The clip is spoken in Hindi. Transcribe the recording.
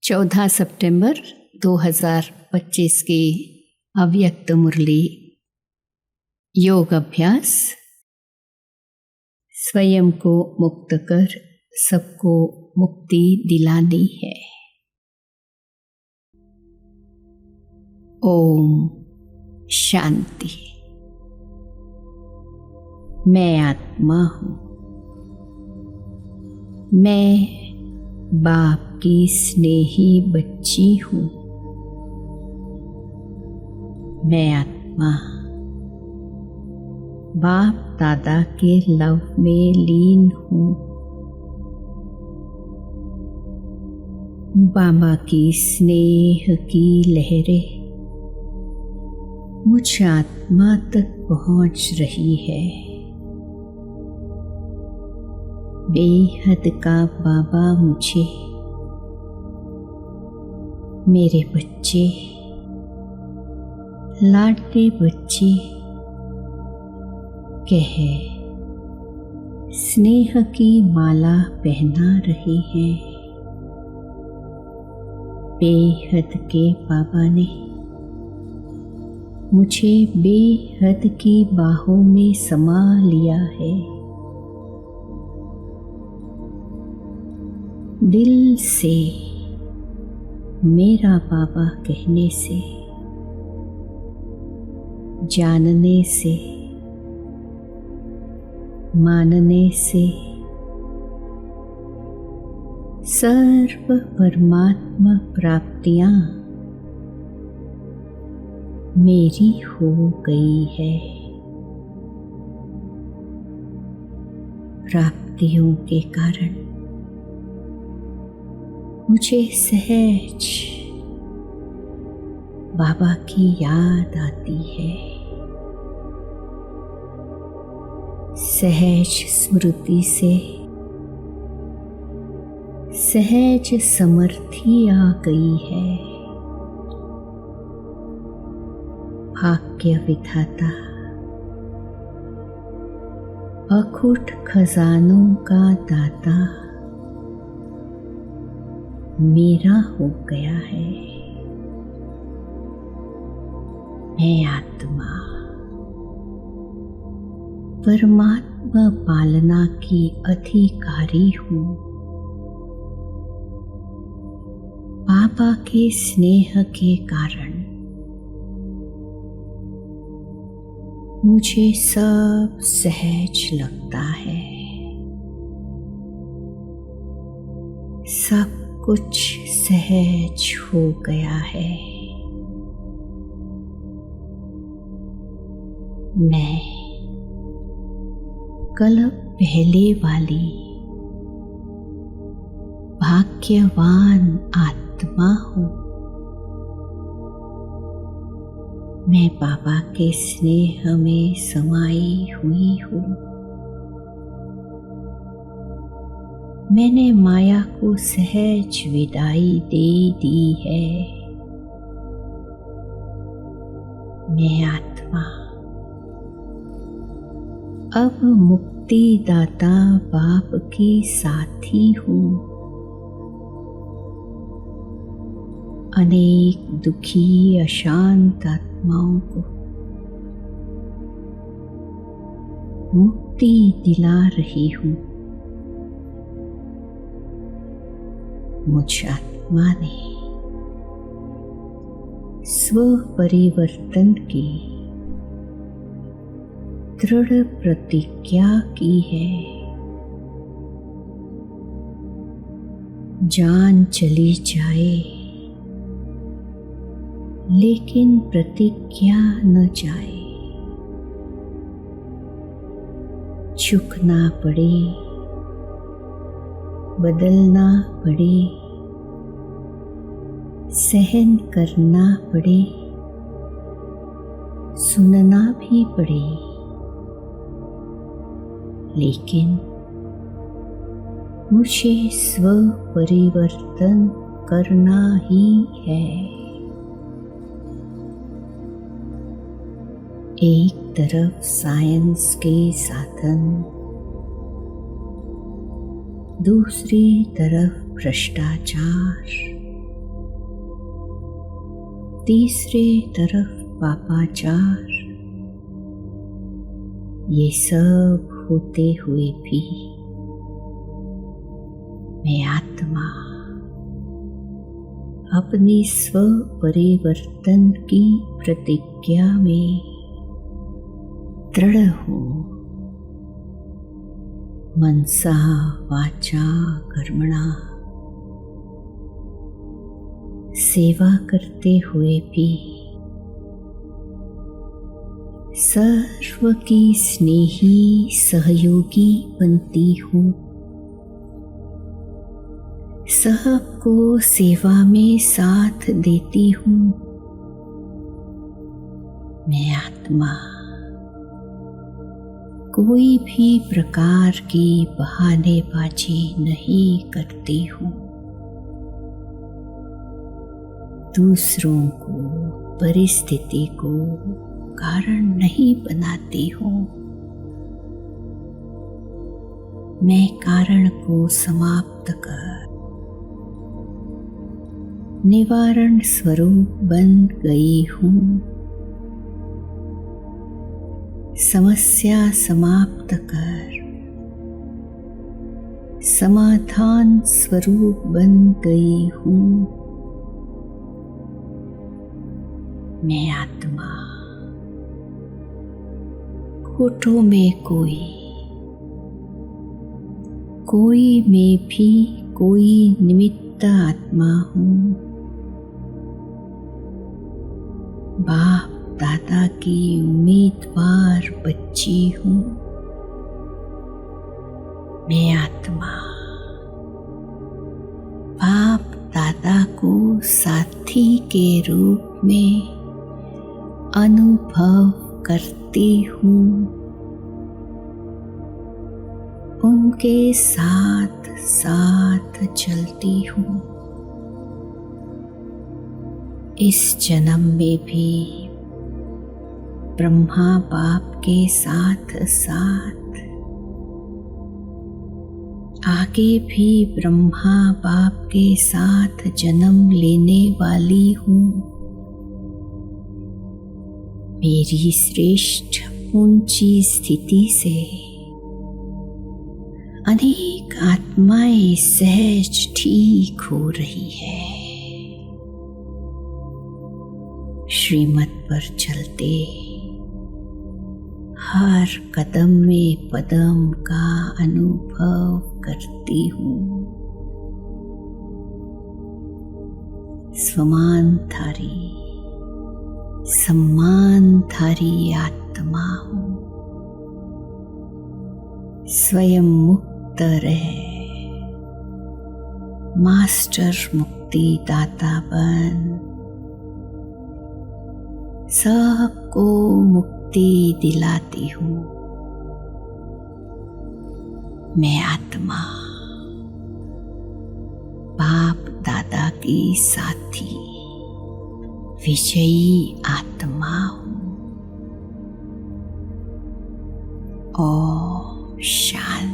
14 सितंबर 2025 की अव्यक्त मुरली। योग अभ्यास। स्वयं को मुक्त कर सबको मुक्ति दिलानी है। ओम शांति। मैं आत्मा हूँ। मैं बाप की स्नेही बच्ची हूँ। मैं आत्मा बाप दादा के लव में लीन हूँ। बाबा की स्नेह की लहरें मुझ आत्मा तक पहुँच रही है। बेहद का बाबा मुझे मेरे बच्चे, लाडले बच्चे कह स्नेह की माला पहना रहे हैं। बेहद के बाबा ने मुझे बेहद की बाहों में समा लिया है। दिल से मेरा बाबा कहने से, जानने से, मानने से सर्व परमात्मा प्राप्तियां मेरी हो गई है। प्राप्तियों के कारण मुझे सहज बाबा की याद आती है। सहज स्मृति से सहज समर्थी आ गई है। भाग्य विधाता अखुट खजानों का दाता मेरा हो गया है। मैं आत्मा परमात्मा पालना की अधिकारी हूँ। बाबा के स्नेह के कारण मुझे सब सहज लगता है। सब कुछ सहज हो गया है। मैं कल पहले वाली भाग्यवान आत्मा हूँ। मैं बाबा के स्नेह में समाई हुई हूँ। मैंने माया को सहज विदाई दे दी है। मैं आत्मा अब मुक्तिदाता बाप की साथी हूँ। अनेक दुखी अशांत आत्माओं को मुक्ति दिला रही हूँ। मुझ आत्मा ने स्व परिवर्तन की दृढ़ प्रतिज्ञा की है। जान चली जाए लेकिन प्रतिज्ञा न जाए। झुकना पड़े, बदलना पड़े, सहन करना पड़े, सुनना भी पड़े, लेकिन मुझे स्व परिवर्तन करना ही है। एक तरफ साइंस के साधन, दूसरी तरफ भ्रष्टाचार, तीसरे तरफ पापाचार, ये सब होते हुए भी मैं आत्मा अपनी स्व परिवर्तन की प्रतिज्ञा में दृढ़ हूँ। मनसा वाचा कर्मणा, सेवा करते हुए भी सर्व की स्नेही सहयोगी बनती हूँ। सबको सेवा में साथ देती हूँ। मैं आत्मा कोई भी प्रकार की बहानेबाजी नहीं करती हूँ। दूसरों को, परिस्थिति को कारण नहीं बनाती हूँ। मैं कारण को समाप्त कर निवारण स्वरूप बन गई हूँ। समस्या समाप्त कर समाधान स्वरूप बन गई हूँ। मैं आत्मा खोटों में कोई में भी कोई निमित्त आत्मा हूँ। बाप दादा की उम्मीदवार बच्ची हूँ। मैं आत्मा बाप दादा को साथी के रूप में अनुभव करती हूँ। उनके साथ साथ चलती हूँ। इस जन्म में भी ब्रह्मा बाप के साथ साथ आगे भी ब्रह्मा बाप के साथ जन्म लेने वाली हूँ। मेरी श्रेष्ठ ऊंची स्थिति से अनेक आत्माएं सहज ठीक हो रही है। श्रीमत पर चलते हर कदम में पदम का अनुभव करती हूँ। स्वमानधारी सम्मानधारी आत्मा हूँ। स्वयं मुक्त रहे मास्टर मुक्ति दाता बन सबको मुक्ति दिलाती हूँ। मैं आत्मा बाप दादा की साथी विजयी आत्मा हूँ। ओम शांति।